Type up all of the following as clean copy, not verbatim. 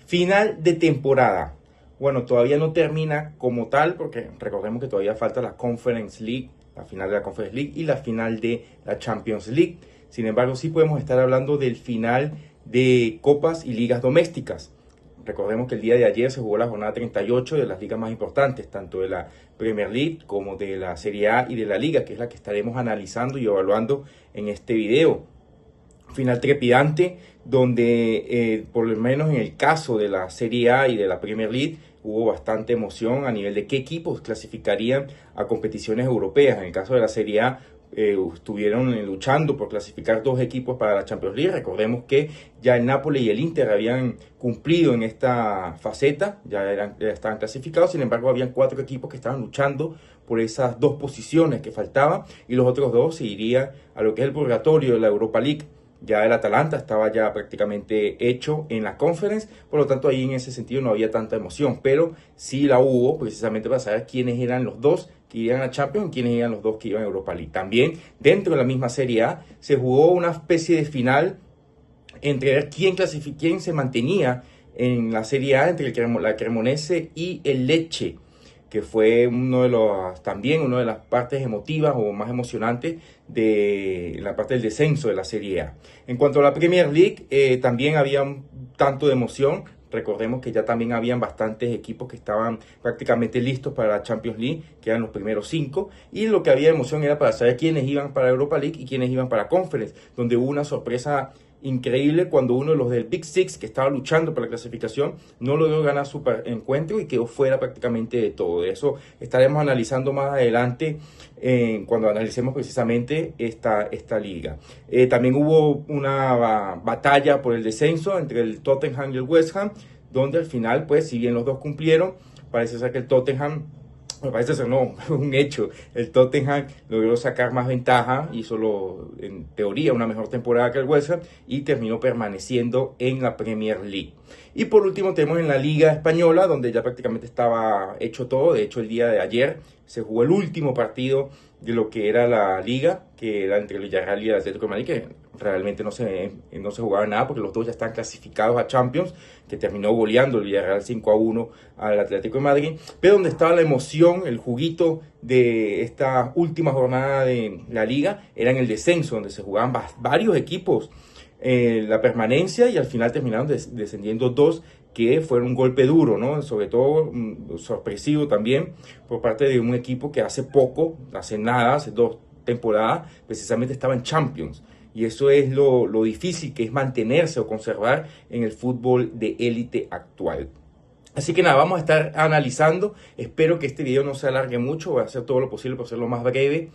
Final de temporada. Bueno, todavía no termina como tal porque recordemos que todavía falta la Conference League, la final de la Conference League y la final de la Champions League. Sin embargo, sí podemos estar hablando del final de copas y ligas domésticas. Recordemos que el día de ayer se jugó la jornada 38 de las ligas más importantes, tanto de la Premier League como de la Serie A y de la Liga, que es la que estaremos analizando y evaluando en este video. Final trepidante, donde por lo menos en el caso de la Serie A y de la Premier League hubo bastante emoción a nivel de qué equipos clasificarían a competiciones europeas. En el caso de la Serie A estuvieron luchando por clasificar dos equipos para la Champions League. Recordemos que ya el Napoli y el Inter habían cumplido en esta faceta, ya estaban clasificados. Sin embargo, habían 4 equipos que estaban luchando por esas 2 posiciones que faltaban y los otros 2 se irían a lo que es el purgatorio de la Europa League. Ya el Atalanta estaba ya prácticamente hecho en la Conference, por lo tanto ahí en ese sentido no había tanta emoción, pero sí la hubo precisamente para saber quiénes eran los 2 que iban a Champions y quiénes eran los 2 que iban a Europa League. También dentro de la misma Serie A se jugó una especie de final entre ver quién se mantenía en la Serie A entre la Cremonese y el Lecce, que fue también una de las partes emotivas o más emocionantes de la parte del descenso de la Serie A. En cuanto a la Premier League, también había un tanto de emoción. Recordemos que ya también habían bastantes equipos que estaban prácticamente listos para la Champions League, que eran los primeros 5, y lo que había emoción era para saber quiénes iban para Europa League y quiénes iban para Conference, donde hubo una sorpresa increíble cuando uno de los del Big Six, que estaba luchando por la clasificación, no logró ganar su encuentro y quedó fuera prácticamente de todo. De eso estaremos analizando más adelante cuando analicemos precisamente esta liga. También hubo una batalla por el descenso entre el Tottenham y el West Ham, donde al final, pues, si bien los dos cumplieron, parece ser que el Tottenham... Me parece ser un hecho. El Tottenham logró sacar más ventaja, hizo en teoría una mejor temporada que el West Ham y terminó permaneciendo en la Premier League. Y por último tenemos en la Liga Española, donde ya prácticamente estaba hecho todo. De hecho, el día de ayer se jugó el último partido de lo que era la Liga, que era entre el Villarreal y el Atlético de Madrid, que realmente no se jugaba nada porque los dos ya están clasificados a Champions, que terminó goleando el Villarreal 5-1 al Atlético de Madrid, pero donde estaba la emoción, el juguito de esta última jornada de la Liga, era en el descenso, donde se jugaban varios equipos la permanencia y al final terminaron descendiendo 2, que fue un golpe duro, ¿no? Sobre todo sorpresivo también por parte de un equipo que hace 2 temporadas, precisamente estaba en Champions. Y eso es lo difícil que es mantenerse o conservar en el fútbol de élite actual. Así que nada, vamos a estar analizando. Espero que este video no se alargue mucho. Voy a hacer todo lo posible por hacerlo más breve.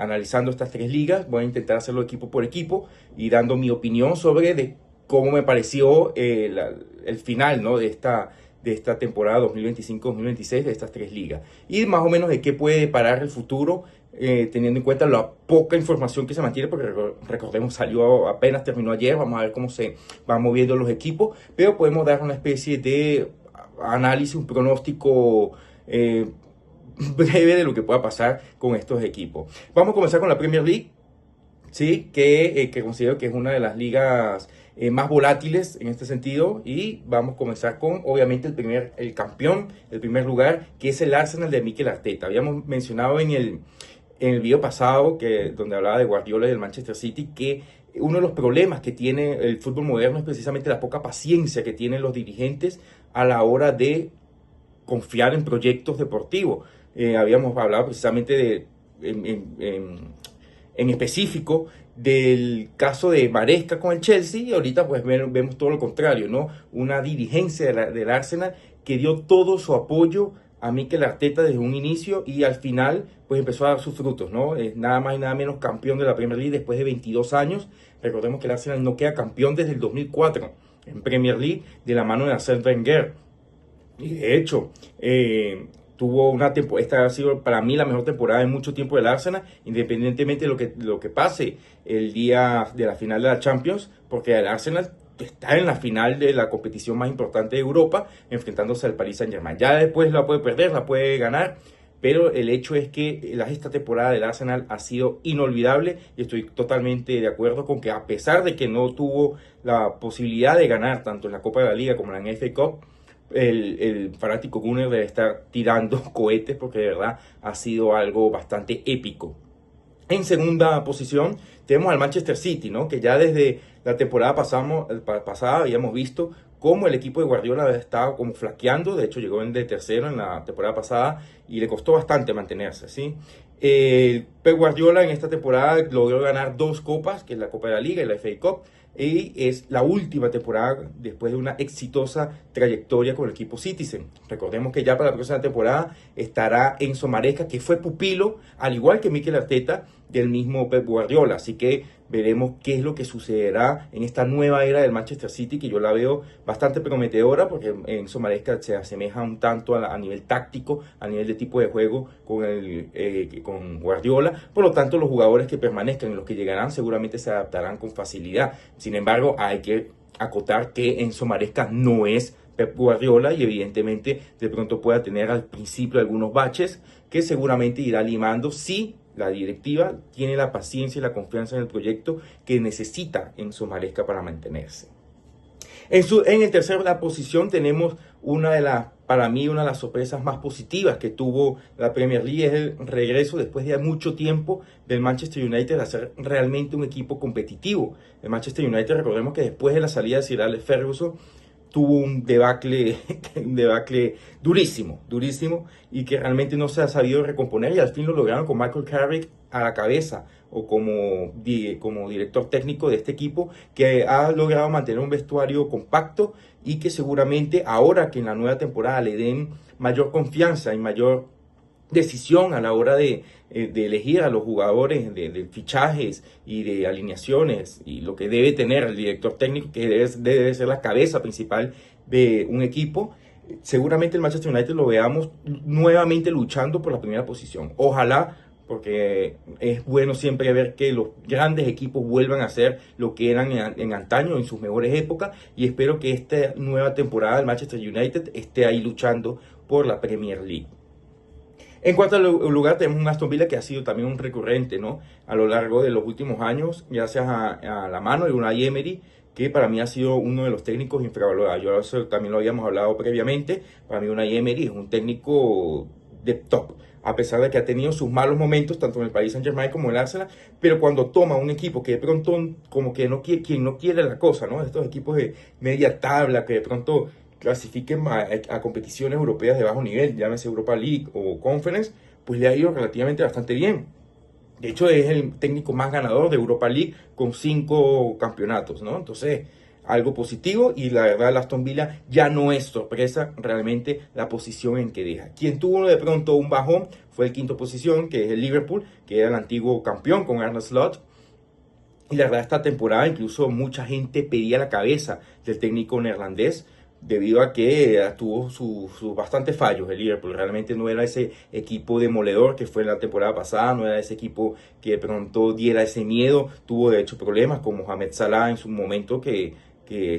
Analizando estas 3 ligas. Voy a intentar hacerlo equipo por equipo y dando mi opinión sobre cómo me pareció el final, ¿no? de esta temporada 2025-2026 de estas 3 ligas. Y más o menos de qué puede deparar el futuro, teniendo en cuenta la poca información que se mantiene, porque recordemos, apenas terminó ayer. Vamos a ver cómo se van moviendo los equipos, pero podemos dar una especie de análisis, un pronóstico breve de lo que pueda pasar con estos equipos. Vamos a comenzar con la Premier League, ¿sí? que considero que es una de las ligas más volátiles en este sentido, y vamos a comenzar con obviamente el campeón, el primer lugar, que es el Arsenal de Mikel Arteta. Habíamos mencionado en el video pasado, donde hablaba de Guardiola y del Manchester City, que uno de los problemas que tiene el fútbol moderno es precisamente la poca paciencia que tienen los dirigentes a la hora de confiar en proyectos deportivos. Habíamos hablado precisamente en específico del caso de Maresca con el Chelsea, y ahorita pues vemos todo lo contrario, ¿no? Una dirigencia del Arsenal que dio todo su apoyo a Mikel Arteta desde un inicio y al final pues empezó a dar sus frutos, ¿no? Es nada más y nada menos campeón de la Premier League después de 22 años. Recordemos que el Arsenal no queda campeón desde el 2004 en Premier League de la mano de Arsène Wenger. Y de hecho, esta ha sido para mí la mejor temporada en mucho tiempo del Arsenal, independientemente de lo que pase el día de la final de la Champions, porque el Arsenal está en la final de la competición más importante de Europa, enfrentándose al Paris Saint-Germain. Ya después la puede perder, la puede ganar, pero el hecho es que esta temporada del Arsenal ha sido inolvidable y estoy totalmente de acuerdo con que a pesar de que no tuvo la posibilidad de ganar tanto en la Copa de la Liga como en la FA Cup, el fanático Gunner debe estar tirando cohetes porque de verdad ha sido algo bastante épico. En segunda posición tenemos al Manchester City, ¿no? Que ya desde la temporada pasada habíamos visto cómo el equipo de Guardiola estaba como flaqueando. De hecho, llegó en de tercero en la temporada pasada y le costó bastante mantenerse, ¿sí? Pep Guardiola en esta temporada logró ganar 2 copas, que es la Copa de la Liga y la FA Cup, y es la última temporada después de una exitosa trayectoria con el equipo Citizen. Recordemos que ya para la próxima temporada estará Enzo Maresca, que fue pupilo, al igual que Mikel Arteta, del mismo Pep Guardiola. Así que veremos qué es lo que sucederá en esta nueva era del Manchester City, que yo la veo bastante prometedora, porque Enzo Maresca se asemeja un tanto a nivel táctico, a nivel de tipo de juego con Guardiola. Por lo tanto, los jugadores que permanezcan y los que llegarán seguramente se adaptarán con facilidad. Sin embargo, hay que acotar que Enzo Maresca no es Pep Guardiola y evidentemente de pronto pueda tener al principio algunos baches que seguramente irá limando si la directiva tiene la paciencia y la confianza en el proyecto que necesita Enzo Maresca para mantenerse. En el tercero la posición tenemos para mí una de las sorpresas más positivas que tuvo la Premier League, es el regreso después de mucho tiempo del Manchester United a ser realmente un equipo competitivo. El Manchester United, recordemos que después de la salida de Sir Alex Ferguson, tuvo un debacle durísimo, y que realmente no se ha sabido recomponer y al fin lo lograron con Michael Carrick a la cabeza o como director técnico de este equipo, que ha logrado mantener un vestuario compacto y que seguramente ahora que en la nueva temporada le den mayor confianza y mayor decisión a la hora de elegir a los jugadores, de fichajes y de alineaciones, y lo que debe tener el director técnico, que debe ser la cabeza principal de un equipo. Seguramente el Manchester United lo veamos nuevamente luchando por la primera posición. Ojalá, porque es bueno siempre ver que los grandes equipos vuelvan a ser lo que eran en antaño, en sus mejores épocas, y espero que esta nueva temporada el Manchester United esté ahí luchando por la Premier League. En cuanto al lugar, tenemos un Aston Villa que ha sido también un recurrente, ¿no? A lo largo de los últimos años, gracias a la mano de Unai Emery, que para mí ha sido uno de los técnicos infravalorados. Yo eso también lo habíamos hablado previamente. Para mí Unai Emery es un técnico de top, a pesar de que ha tenido sus malos momentos, tanto en el Paris Saint-Germain como en el Arsenal, pero cuando toma un equipo que de pronto como que no quiere, quien no quiere la cosa, ¿no? Estos equipos de media tabla que de pronto clasifiquen a competiciones europeas de bajo nivel, llámese Europa League o Conference, pues le ha ido relativamente bastante bien. De hecho, es el técnico más ganador de Europa League con 5 campeonatos, ¿no? Entonces, algo positivo, y la verdad, el Aston Villa ya no es sorpresa realmente la posición en que deja. Quien tuvo de pronto un bajón fue el quinto posición, que es el Liverpool, que era el antiguo campeón con Arne Slot. Y la verdad, esta temporada incluso mucha gente pedía la cabeza del técnico neerlandés, debido a que tuvo sus bastantes fallos. El Liverpool realmente no era ese equipo demoledor que fue en la temporada pasada, no era ese equipo que de pronto diera ese miedo. Tuvo de hecho problemas con Mohamed Salah en su momento, que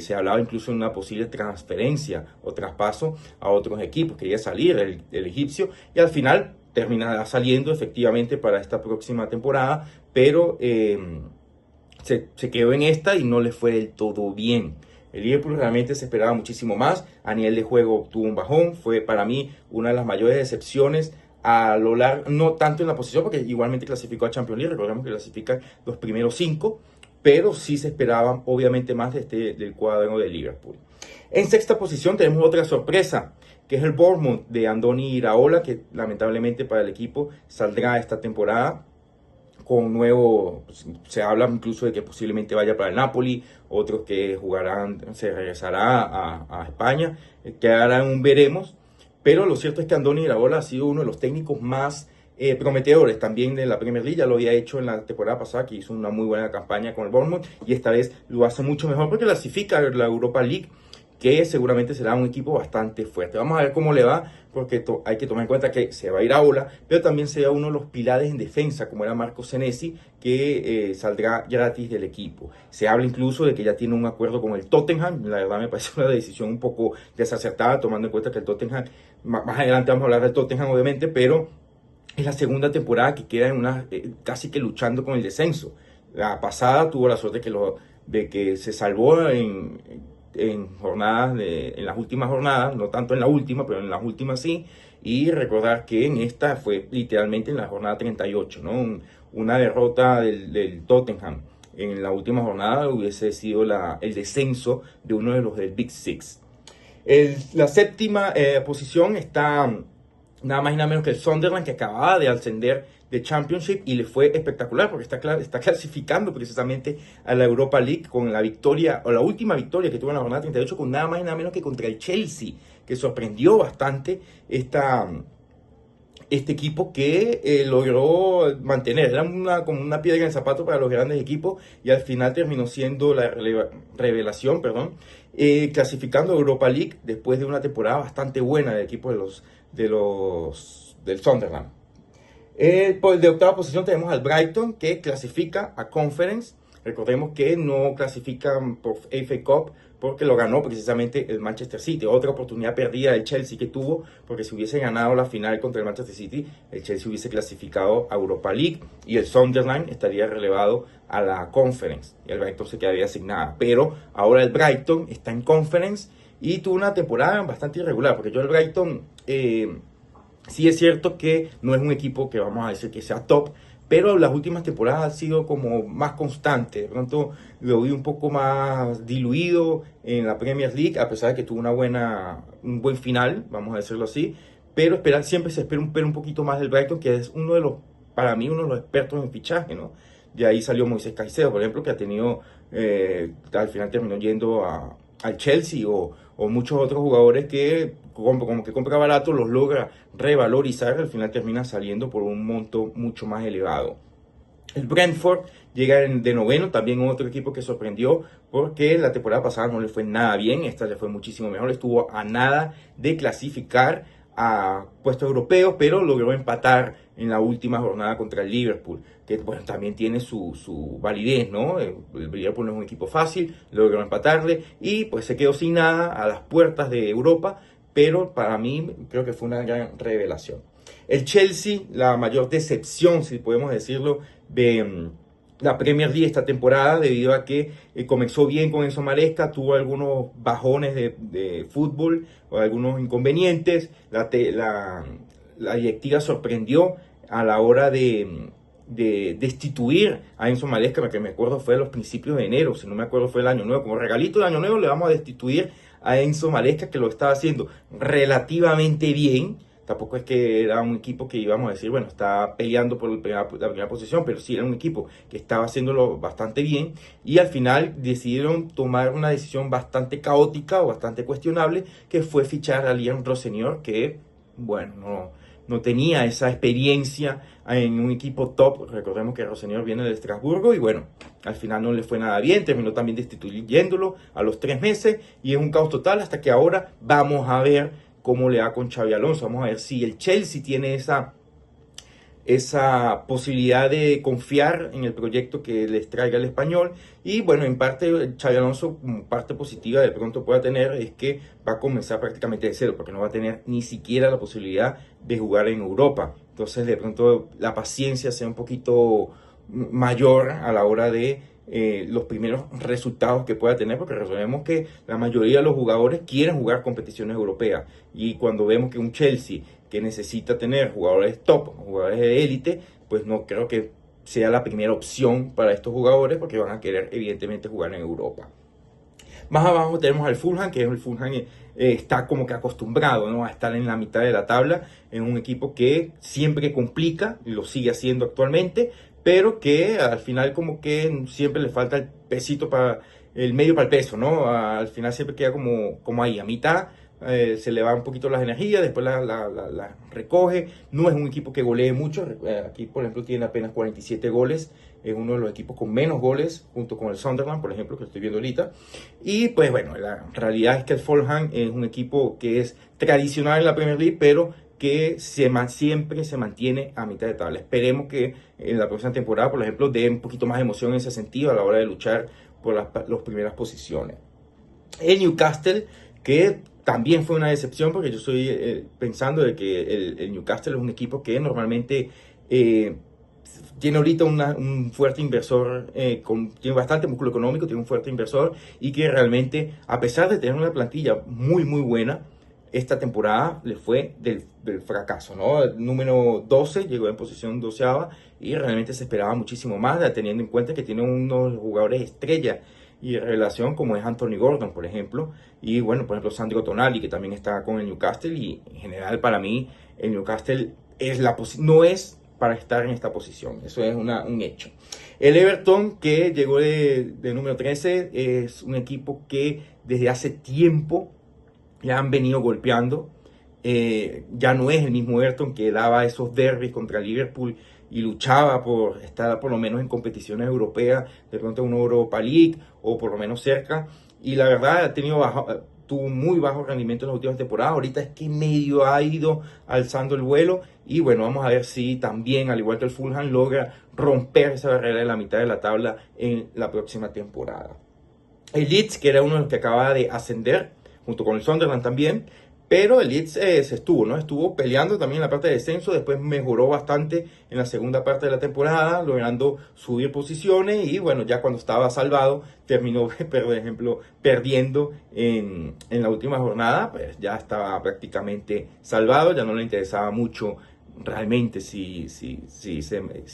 se hablaba incluso de una posible transferencia o traspaso a otros equipos. Quería salir el egipcio y al final terminará saliendo efectivamente para esta próxima temporada, pero se quedó en esta y no le fue del todo bien. El Liverpool realmente se esperaba muchísimo más. A nivel de juego tuvo un bajón. Fue para mí una de las mayores decepciones a lo largo, no tanto en la posición, porque igualmente clasificó a Champions League. Recordemos que clasifican los primeros 5, pero sí se esperaba obviamente más del cuadro de Liverpool. En sexta posición tenemos otra sorpresa, que es el Bournemouth de Andoni Iraola, que lamentablemente para el equipo saldrá esta temporada con nuevo, se habla incluso de que posiblemente vaya para el Napoli, otros que se regresará a España, quedará en un veremos, pero lo cierto es que Andoni Iraola ha sido uno de los técnicos más prometedores también de la Premier League. Ya lo había hecho en la temporada pasada, que hizo una muy buena campaña con el Bournemouth, y esta vez lo hace mucho mejor porque clasifica a la Europa League, que seguramente será un equipo bastante fuerte. Vamos a ver cómo le va, porque hay que tomar en cuenta que se va a ir a Ola, pero también será uno de los pilares en defensa, como era Marco Senesi, que saldrá gratis del equipo. Se habla incluso de que ya tiene un acuerdo con el Tottenham. La verdad me parece una decisión un poco desacertada, tomando en cuenta que el Tottenham, más adelante vamos a hablar del Tottenham obviamente, pero es la segunda temporada que queda en una, casi que luchando con el descenso. La pasada tuvo la suerte de que se salvó en jornadas, en las últimas jornadas, no tanto en la última, pero en las últimas sí. Y recordar que en esta fue literalmente en la jornada 38, ¿no? Una derrota del Tottenham en la última jornada hubiese sido el descenso de uno de los del Big Six. La séptima posición está nada más y nada menos que el Sunderland, que acababa de ascender de Championship y le fue espectacular porque está clasificando precisamente a la Europa League con la victoria, o la última victoria que tuvo en la jornada 38, con nada más y nada menos que contra el Chelsea, que sorprendió bastante este equipo que logró mantener. Era como una piedra en el zapato para los grandes equipos y al final terminó siendo la revelación, clasificando a Europa League después de una temporada bastante buena del equipo del Sunderland. De octava posición tenemos al Brighton, que clasifica a Conference. Recordemos que no clasifican por FA Cup porque lo ganó precisamente el Manchester City. Otra oportunidad perdida del Chelsea que tuvo, porque si hubiese ganado la final contra el Manchester City, el Chelsea hubiese clasificado a Europa League y el Sunderland estaría relevado a la Conference y el Brighton se quedaría asignada. Pero ahora el Brighton está en Conference y tuvo una temporada bastante irregular, porque el Brighton sí es cierto que no es un equipo que vamos a decir que sea top, pero las últimas temporadas ha sido como más constante. De pronto lo vi un poco más diluido en la Premier League, a pesar de que tuvo un buen final, vamos a decirlo así. Pero siempre se espera un poquito más del Brighton, que es para mí, uno de los expertos en fichaje, ¿no? De ahí salió Moisés Caicedo, por ejemplo, que ha tenido, al final terminó yendo al Chelsea, o muchos otros jugadores que como que compra barato, los logra revalorizar, al final termina saliendo por un monto mucho más elevado. El Brentford llega de noveno, también otro equipo que sorprendió porque la temporada pasada no le fue nada bien, esta le fue muchísimo mejor, estuvo a nada de clasificar a puestos europeos, pero logró empatar en la última jornada contra el Liverpool, que bueno, también tiene su validez, ¿no? El Liverpool no es un equipo fácil, logró empatarle y pues se quedó sin nada a las puertas de Europa, pero para mí creo que fue una gran revelación. El Chelsea, la mayor decepción, si podemos decirlo, de la Premier League esta temporada, debido a que comenzó bien con Enzo Maresca, tuvo algunos bajones de fútbol o algunos inconvenientes. La directiva sorprendió a la hora de destituir a Enzo Maresca, que me acuerdo fue a los principios de enero, si no me acuerdo fue el año nuevo, como regalito de año nuevo le vamos a destituir a Enzo Maresca, que lo estaba haciendo relativamente bien. Tampoco es que era un equipo que íbamos a decir, bueno, está peleando por la primera posición, pero sí era un equipo que estaba haciéndolo bastante bien y al final decidieron tomar una decisión bastante caótica o bastante cuestionable, que fue fichar a Liam Rossenior, que, bueno, no tenía esa experiencia en un equipo top. Recordemos que Rossenior viene de Estrasburgo y bueno, al final no le fue nada bien, terminó también destituyéndolo a los 3 meses y es un caos total hasta que ahora vamos a ver cómo le va con Xabi Alonso. Vamos a ver si el Chelsea tiene esa posibilidad de confiar en el proyecto que les traiga el español. Y bueno, en parte Xabi Alonso, parte positiva de pronto pueda tener, es que va a comenzar prácticamente de cero, porque no va a tener ni siquiera la posibilidad de jugar en Europa. Entonces de pronto la paciencia sea un poquito mayor a la hora de los primeros resultados que pueda tener, porque recordemos que la mayoría de los jugadores quieren jugar competiciones europeas, y cuando vemos que un Chelsea que necesita tener jugadores top, jugadores de élite, pues no creo que sea la primera opción para estos jugadores, porque van a querer evidentemente jugar en Europa. Más abajo tenemos al Fulham, que el Fulham está como que acostumbrado, ¿no?, a estar en la mitad de la tabla, en un equipo que siempre complica, y lo sigue haciendo actualmente, pero que al final como que siempre le falta el pesito el medio para el peso, ¿no? Al final siempre queda como ahí, a mitad. Se le va un poquito las energías, después la recoge. No es un equipo que golee mucho. Aquí, por ejemplo, tiene apenas 47 goles. Es uno de los equipos con menos goles, junto con el Sunderland, por ejemplo, que estoy viendo ahorita. Y pues bueno, la realidad es que el Fulham es un equipo que es tradicional en la Premier League, pero que siempre se mantiene a mitad de tabla. Esperemos que en la próxima temporada, por ejemplo, dé un poquito más de emoción en ese sentido a la hora de luchar por las primeras posiciones. El Newcastle, que también fue una decepción porque yo estoy pensando de que el Newcastle es un equipo que normalmente tiene ahorita un fuerte inversor, tiene bastante músculo económico, tiene un fuerte inversor y que realmente, a pesar de tener una plantilla muy, muy buena, esta temporada le fue del fracaso, ¿no? El número 12 llegó en posición doceava y realmente se esperaba muchísimo más, teniendo en cuenta que tiene unos jugadores estrella y relación como es Anthony Gordon, por ejemplo, y bueno, por ejemplo, Sandro Tonali, que también está con el Newcastle, y en general para mí el Newcastle no es para estar en esta posición, eso es un hecho. El Everton, que llegó de número 13, es un equipo que desde hace tiempo ya han venido golpeando. Ya no es el mismo Everton que daba esos derbis contra Liverpool y luchaba por estar por lo menos en competiciones europeas, de pronto una Europa League o por lo menos cerca. Y la verdad tuvo muy bajo rendimiento en las últimas temporadas. Ahorita es que medio ha ido alzando el vuelo. Y bueno, vamos a ver si también, al igual que el Fulham, logra romper esa barrera de la mitad de la tabla en la próxima temporada. El Leeds, que era uno de los que acaba de ascender, junto con el Sunderland también, pero el Leeds estuvo peleando también en la parte de descenso, después mejoró bastante en la segunda parte de la temporada, logrando subir posiciones y bueno, ya cuando estaba salvado, terminó, por ejemplo, perdiendo en la última jornada, pues ya estaba prácticamente salvado, ya no le interesaba mucho realmente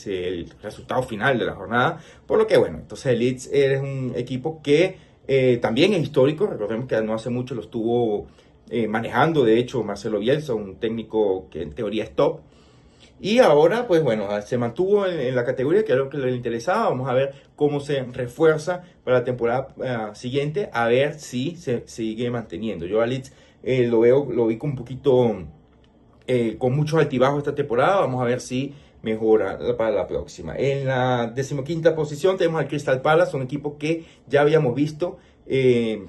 el resultado final de la jornada, por lo que bueno, entonces el Leeds es un equipo que también es histórico, recordemos que no hace mucho lo estuvo manejando, de hecho, Marcelo Bielsa, un técnico que en teoría es top. Y ahora, pues bueno, se mantuvo en la categoría, que era lo que le interesaba. Vamos a ver cómo se refuerza para la temporada siguiente, a ver si se sigue manteniendo. Yo a Leeds lo vi con un poquito, con muchos altibajos esta temporada. Vamos a ver si mejora para la próxima. En la 15ª posición tenemos al Crystal Palace, un equipo que ya habíamos visto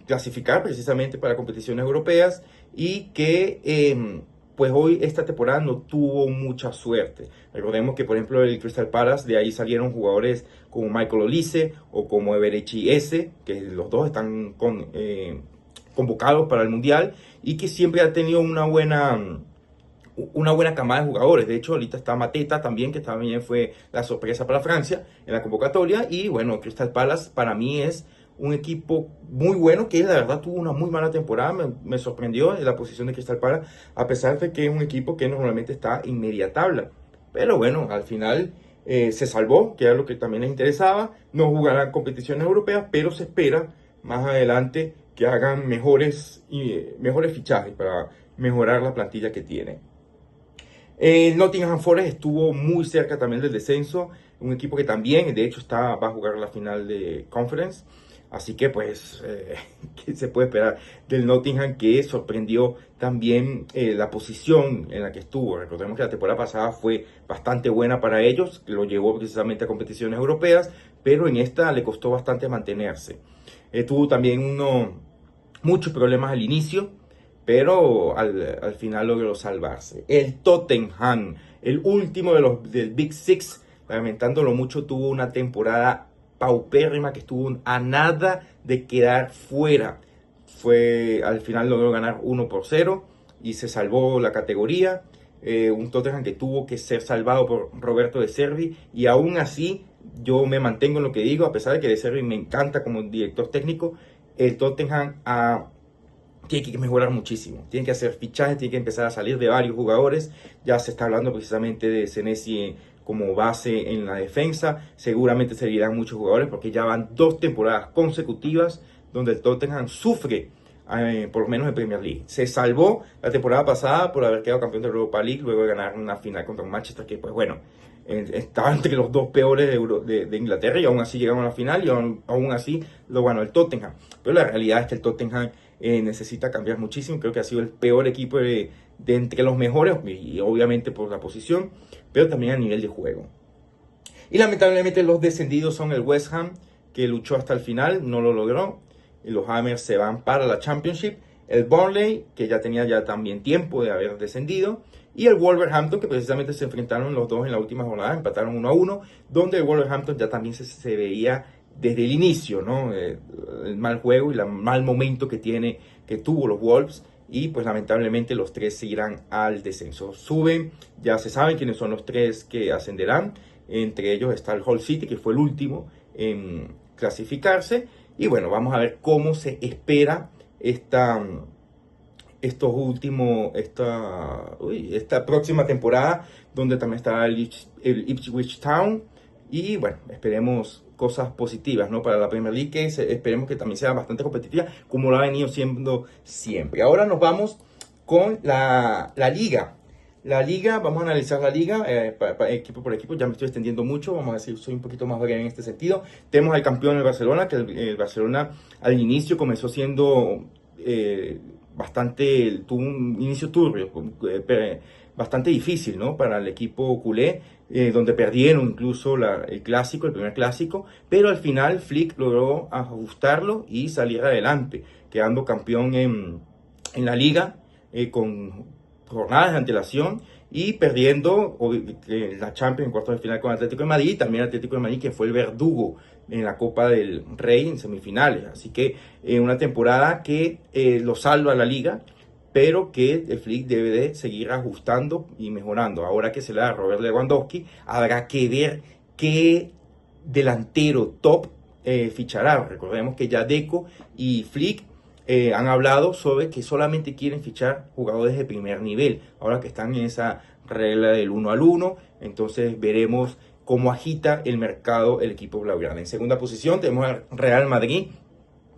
clasificar precisamente para competiciones europeas y que pues hoy esta temporada no tuvo mucha suerte. Recordemos que por ejemplo el Crystal Palace, de ahí salieron jugadores como Michael Olise o como Eberechi Eze, que los dos están convocados para el Mundial y que siempre ha tenido una buena camada de jugadores. De hecho, ahorita está Mateta también, que también fue la sorpresa para Francia en la convocatoria. Y bueno, Crystal Palace para mí es un equipo muy bueno, que la verdad tuvo una muy mala temporada. Me sorprendió en la posición de Crystal Palace, a pesar de que es un equipo que normalmente está en media tabla. Pero bueno, al final se salvó, que era lo que también les interesaba. No jugarán competiciones europeas, pero se espera más adelante que hagan mejores fichajes para mejorar la plantilla que tienen. El Nottingham Forest estuvo muy cerca también del descenso, un equipo que también, de hecho, va a jugar la final de Conference, así que pues, ¿qué se puede esperar del Nottingham, que sorprendió también la posición en la que estuvo? Recordemos que la temporada pasada fue bastante buena para ellos, que lo llevó precisamente a competiciones europeas, pero en esta le costó bastante mantenerse. Tuvo también muchos problemas al inicio, pero al final logró salvarse. El Tottenham, el último del Big Six, lamentándolo mucho, tuvo una temporada paupérrima, que estuvo a nada de quedar fuera. Al final logró ganar 1-0 y se salvó la categoría. Un Tottenham que tuvo que ser salvado por Roberto De Zerbi, y aún así yo me mantengo en lo que digo, a pesar de que De Zerbi me encanta como director técnico. El Tottenham tiene que mejorar muchísimo, tiene que hacer fichajes, tiene que empezar a salir de varios jugadores. Ya se está hablando precisamente de Senesi como base en la defensa, seguramente seguirán muchos jugadores porque ya van 2 temporadas consecutivas donde el Tottenham sufre, por lo menos en Premier League. Se salvó la temporada pasada por haber quedado campeón de Europa League, luego de ganar una final contra un Manchester que, pues bueno, estaba entre los 2 peores de Inglaterra, y aún así llegaron a la final, y aún así lo ganó el Tottenham. Pero la realidad es que el Tottenham necesita cambiar muchísimo. Creo que ha sido el peor equipo de entre los mejores, y obviamente por la posición, pero también a nivel de juego. Y lamentablemente los descendidos son el West Ham, que luchó hasta el final, no lo logró. Y los Hammers se van para la Championship. El Burnley, que ya tenía también tiempo de haber descendido. Y el Wolverhampton, que precisamente se enfrentaron los dos en la última jornada, empataron 1-1, donde el Wolverhampton ya también se veía desde el inicio, ¿no? El mal juego y el mal momento que tuvo los Wolves, y pues lamentablemente los tres se irán al descenso. Suben, ya se saben quiénes son los tres que ascenderán, entre ellos está el Hull City, que fue el último en clasificarse, y bueno, vamos a ver cómo se espera esta próxima temporada, donde también estará el Ipswich Town, y bueno, esperemos cosas positivas, ¿no? Para la Premier League, que esperemos que también sea bastante competitiva, como lo ha venido siendo siempre. Ahora nos vamos con la Liga. La Liga, vamos a analizar la Liga equipo por equipo. Ya me estoy extendiendo mucho, vamos a decir, soy un poquito más breve en este sentido. Tenemos al campeón del Barcelona, que el Barcelona al inicio comenzó siendo tuvo un inicio turbio, bastante difícil, ¿no? Para el equipo culé, donde perdieron incluso el primer clásico, pero al final Flick logró ajustarlo y salir adelante, quedando campeón en la Liga con jornadas de antelación y perdiendo la Champions en cuartos de final con Atlético de Madrid, y también Atlético de Madrid, que fue el verdugo en la Copa del Rey en semifinales. Así que una temporada que lo salva la Liga, pero que el Flick debe de seguir ajustando y mejorando. Ahora que se le da a Robert Lewandowski, habrá que ver qué delantero top fichará. Recordemos que ya Deco y Flick han hablado sobre que solamente quieren fichar jugadores de primer nivel, ahora que están en esa regla del 1 al 1, entonces veremos cómo agita el mercado el equipo blaugrana. En segunda posición tenemos al Real Madrid,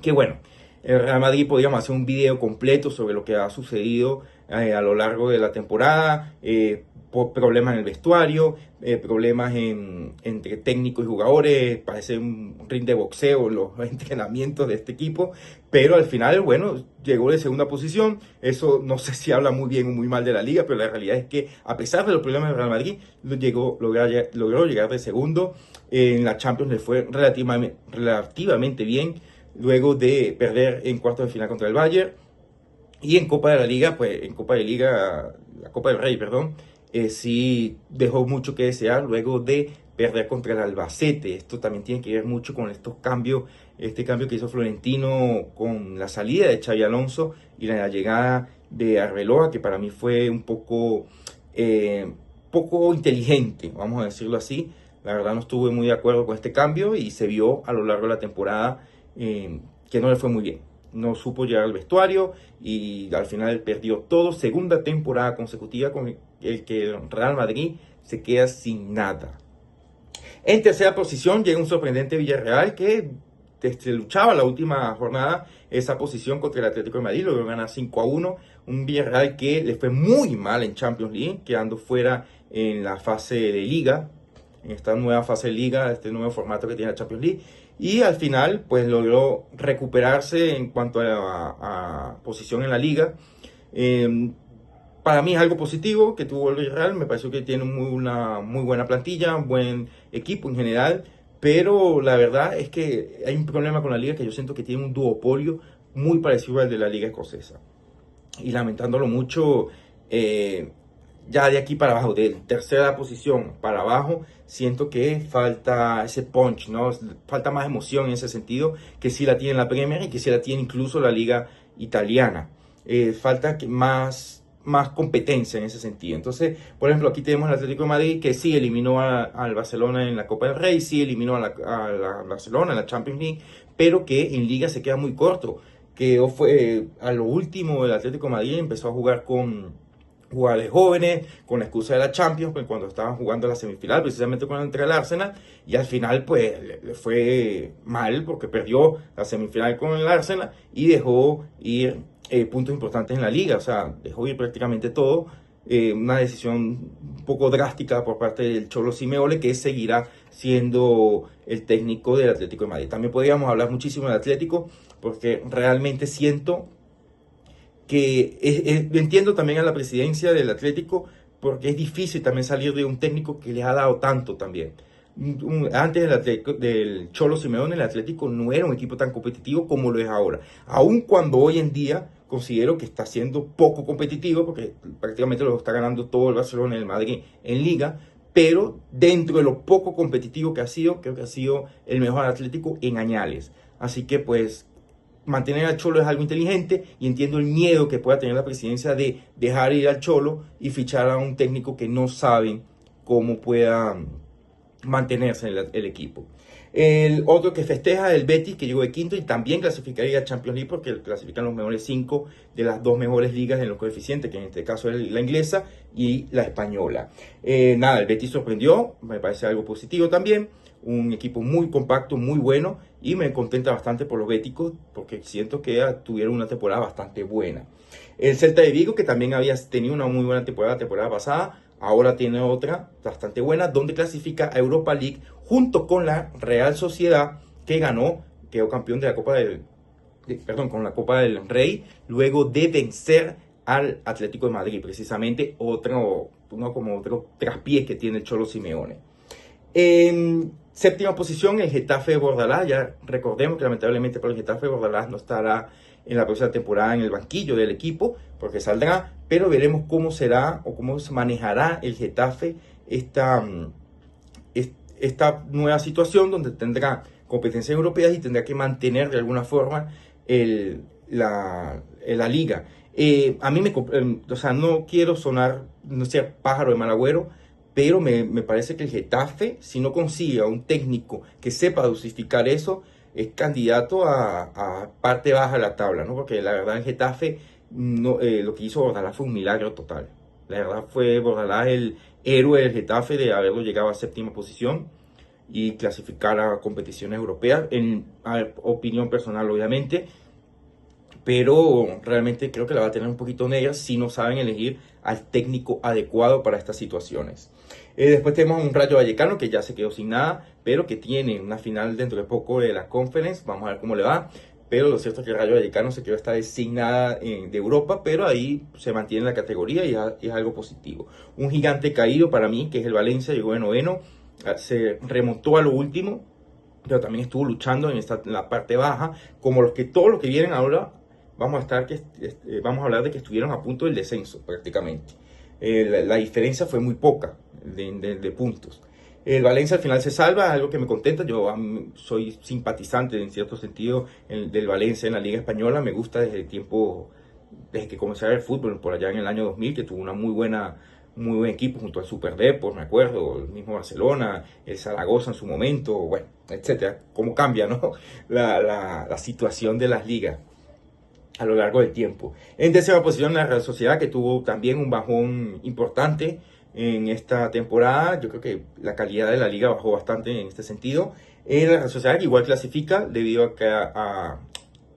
que bueno, el Real Madrid podríamos hacer un video completo sobre lo que ha sucedido a lo largo de la temporada, problemas en el vestuario, problemas entre técnicos y jugadores, parece un ring de boxeo los entrenamientos de este equipo, pero al final, bueno, llegó de segunda posición. Eso no sé si habla muy bien o muy mal de la liga, pero la realidad es que a pesar de los problemas del Real Madrid, logró llegar de segundo. En la Champions le fue relativamente bien, luego de perder en cuartos de final contra el Bayern. Y en Copa de la Liga, pues en Copa la Copa del Rey, perdón, sí dejó mucho que desear luego de perder contra el Albacete. Esto también tiene que ver mucho con estos cambios, este cambio que hizo Florentino con la salida de Xabi Alonso y la llegada de Arbeloa, que para mí fue un poco inteligente, vamos a decirlo así. La verdad no estuve muy de acuerdo con este cambio y se vio a lo largo de la temporada que no le fue muy bien. No supo llegar al vestuario y al final perdió todo. Segunda temporada consecutiva con el que el Real Madrid se queda sin nada. En tercera posición llega un sorprendente Villarreal que luchaba la última jornada esa posición contra el Atlético de Madrid, logró ganar 5-1. Un Villarreal que le fue muy mal en Champions League, quedando fuera en la fase de Liga, en esta nueva fase de Liga, este nuevo formato que tiene la Champions League. Y al final, pues logró recuperarse en cuanto a posición en la Liga. Para mí es algo positivo que tuvo el Villarreal. Me pareció que tiene una muy buena plantilla, un buen equipo en general. Pero la verdad es que hay un problema con la Liga, que yo siento que tiene un duopolio muy parecido al de la Liga Escocesa. Y lamentándolo mucho, ya de aquí para abajo, de tercera posición para abajo, siento que falta ese punch, ¿no? Falta más emoción en ese sentido, que sí la tiene la Premier y que sí la tiene incluso la Liga Italiana. Falta más competencia en ese sentido. Entonces, por ejemplo, aquí tenemos el Atlético de Madrid, que sí eliminó al Barcelona en la Copa del Rey, sí eliminó a la Barcelona en la Champions League, pero que en Liga se queda muy corto. Que fue a lo último el Atlético de Madrid empezó a jugar con jugadores jóvenes, con la excusa de la Champions, pues cuando estaban jugando la semifinal, precisamente contra el Arsenal, y al final pues le fue mal porque perdió la semifinal con el Arsenal y dejó ir puntos importantes en la liga, o sea, dejó ir prácticamente todo. Una decisión un poco drástica por parte del Cholo Simeone, que seguirá siendo el técnico del Atlético de Madrid. También podríamos hablar muchísimo del Atlético, porque realmente siento que entiendo también a la presidencia del Atlético, porque es difícil también salir de un técnico que les ha dado tanto también. Antes del Cholo Simeone, el Atlético no era un equipo tan competitivo como lo es ahora. Aun cuando hoy en día considero que está siendo poco competitivo, porque prácticamente lo está ganando todo el Barcelona y el Madrid en Liga, pero dentro de lo poco competitivo que ha sido, creo que ha sido el mejor Atlético en añales. Así que pues mantener al Cholo es algo inteligente y entiendo el miedo que pueda tener la presidencia de dejar ir al Cholo y fichar a un técnico que no saben cómo pueda mantenerse el equipo. El otro que festeja es el Betis, que llegó de quinto y también clasificaría a Champions League porque clasifican los mejores 5 de las 2 mejores ligas en los coeficientes, que en este caso es la inglesa y la española. Nada, el Betis sorprendió, me parece algo positivo también. Un equipo muy compacto, muy bueno, y me contenta bastante por los béticos porque siento que tuvieron una temporada bastante buena. El Celta de Vigo, que también había tenido una muy buena temporada la temporada pasada, ahora tiene otra bastante buena, donde clasifica a Europa League junto con la Real Sociedad, que quedó campeón de la con la Copa del Rey, luego de vencer al Atlético de Madrid, precisamente otro traspié que tiene el Cholo Simeone. En séptima posición, el Getafe de Bordalás. Ya recordemos que lamentablemente para el Getafe de Bordalás no estará en la próxima temporada en el banquillo del equipo, porque saldrá, pero veremos cómo será o cómo se manejará el Getafe esta nueva situación donde tendrá competencias europeas y tendrá que mantener de alguna forma la liga. A mí no quiero no ser pájaro de mal agüero, pero me parece que el Getafe, si no consigue a un técnico que sepa dosificar eso, es candidato a parte baja de la tabla, ¿no? Porque la verdad el Getafe, lo que hizo Bordalás fue un milagro total. La verdad fue Bordalás el héroe del Getafe de haberlo llegado a séptima posición y clasificar a competiciones europeas, en opinión personal obviamente, pero realmente creo que la va a tener un poquito negra si no saben elegir al técnico adecuado para estas situaciones. Después tenemos un Rayo Vallecano que ya se quedó sin nada, pero que tiene una final dentro de poco de la Conference. Vamos a ver cómo le va. Pero lo cierto es que el Rayo Vallecano se quedó esta vez sin nada de Europa, pero ahí se mantiene en la categoría y es algo positivo. Un gigante caído para mí, que es el Valencia, llegó de noveno, se remontó a lo último, pero también estuvo luchando en la parte baja, como todos los que vienen ahora. Vamos a hablar de que estuvieron a punto del descenso prácticamente. La diferencia fue muy poca de puntos. El Valencia al final se salva, algo que me contenta. Yo soy simpatizante en cierto sentido del Valencia en la Liga Española. Me gusta desde que comencé a ver fútbol por allá en el año 2000, que tuvo una muy buen equipo junto al Super Depor, me acuerdo, el mismo Barcelona, el Zaragoza en su momento, bueno, etcétera. Cómo cambia, ¿no? la situación de las ligas a lo largo del tiempo. En décima posición la Real Sociedad, que tuvo también un bajón importante en esta temporada. Yo creo que la calidad de la liga bajó bastante en este sentido. La Real Sociedad que igual clasifica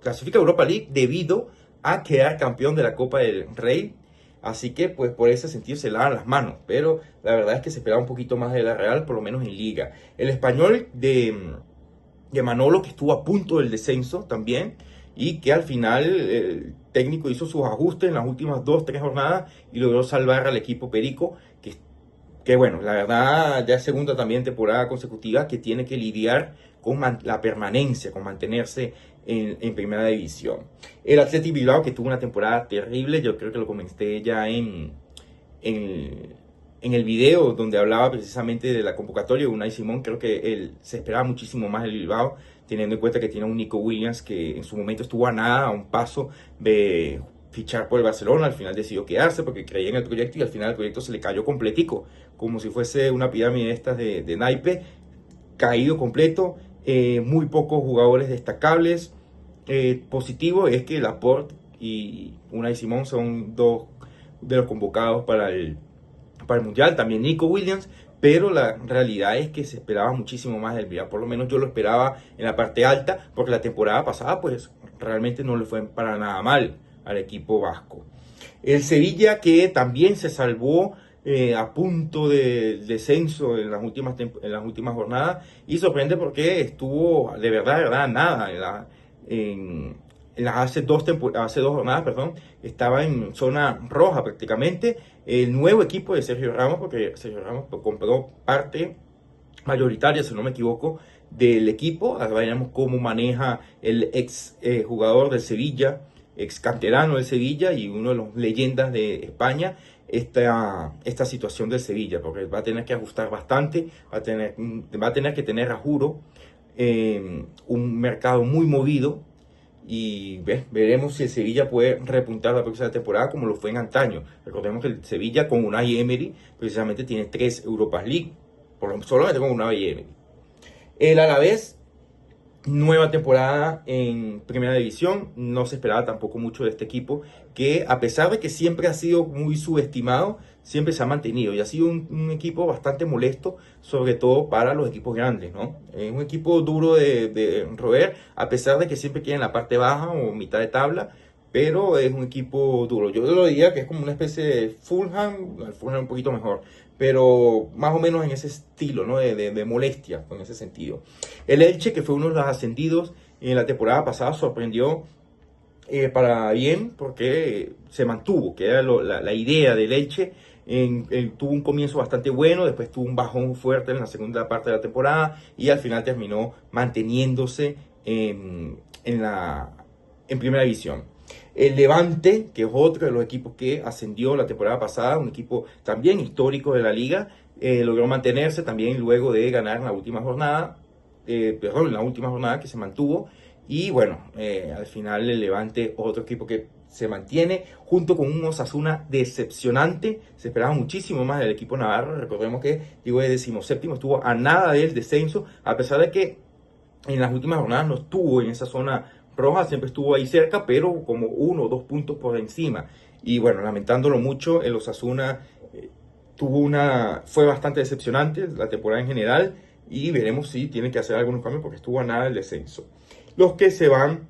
clasifica a Europa League debido a quedar campeón de la Copa del Rey. Así que pues por ese sentido se lavan las manos, pero la verdad es que se esperaba un poquito más de la Real, por lo menos en liga. El Español de Manolo, que estuvo a punto del descenso también, y que al final el técnico hizo sus ajustes en las últimas 2-3 jornadas y logró salvar al equipo Perico, que bueno, la verdad ya es segunda también temporada consecutiva que tiene que lidiar con la permanencia, con mantenerse en primera división. El Athletic Bilbao, que tuvo una temporada terrible, yo creo que lo comenté ya en el video donde hablaba precisamente de la convocatoria de Unai Simón. Creo que se esperaba muchísimo más del Bilbao, teniendo en cuenta que tiene un Nico Williams que en su momento estuvo a un paso de fichar por el Barcelona. Al final decidió quedarse porque creía en el proyecto y al final el proyecto se le cayó completico, como si fuese una pirámide estas de naipe, caído completo. Muy pocos jugadores destacables. Positivo es que Laporte y Unai Simón son dos de los convocados para el Mundial, también Nico Williams, pero la realidad es que se esperaba muchísimo más del Villarreal. Por lo menos yo lo esperaba en la parte alta, porque la temporada pasada pues realmente no le fue para nada mal al equipo vasco. El Sevilla, que también se salvó a punto del descenso en las últimas jornadas, y sorprende porque estuvo de verdad nada hace dos jornadas, estaba en zona roja prácticamente. El nuevo equipo de Sergio Ramos, porque Sergio Ramos compró parte mayoritaria, si no me equivoco, del equipo. Ahora veremos cómo maneja el ex jugador del Sevilla, ex canterano del Sevilla y uno de los leyendas de España, esta situación del Sevilla, porque va a tener que ajustar bastante, va a tener que tener a juro un mercado muy movido. y veremos si el Sevilla puede repuntar la próxima temporada como lo fue en antaño. Recordemos que el Sevilla con Unai Emery precisamente tiene 3 Europa League, solamente con Unai Emery. El Alavés, nueva temporada en Primera División, no se esperaba tampoco mucho de este equipo, que a pesar de que siempre ha sido muy subestimado, siempre se ha mantenido y ha sido un equipo bastante molesto, sobre todo para los equipos grandes, ¿no? Es un equipo duro de roer, a pesar de que siempre queda en la parte baja o mitad de tabla, pero es un equipo duro. Yo lo diría que es como una especie de Fulham, el Fulham un poquito mejor, pero más o menos en ese estilo, ¿no? De molestia, en ese sentido. El Elche, que fue uno de los ascendidos en la temporada pasada, sorprendió para bien porque se mantuvo, que era la idea del Elche. Tuvo un comienzo bastante bueno, después tuvo un bajón fuerte en la segunda parte de la temporada y al final terminó manteniéndose en primera división. El Levante, que es otro de los equipos que ascendió la temporada pasada, un equipo también histórico de la liga, logró mantenerse también luego de ganar en la última jornada, en la última jornada que se mantuvo. Y bueno, al final el Levante, otro equipo que se mantiene, junto con un Osasuna decepcionante. Se esperaba muchísimo más del equipo navarro. Recordemos que llegó de 17º, estuvo a nada del descenso, a pesar de que en las últimas jornadas no estuvo en esa zona roja, siempre estuvo ahí cerca, pero como 1 o 2 puntos por encima. Y bueno, lamentándolo mucho, el Osasuna fue bastante decepcionante la temporada en general y veremos si tiene que hacer algunos cambios porque estuvo a nada del descenso. Los que se van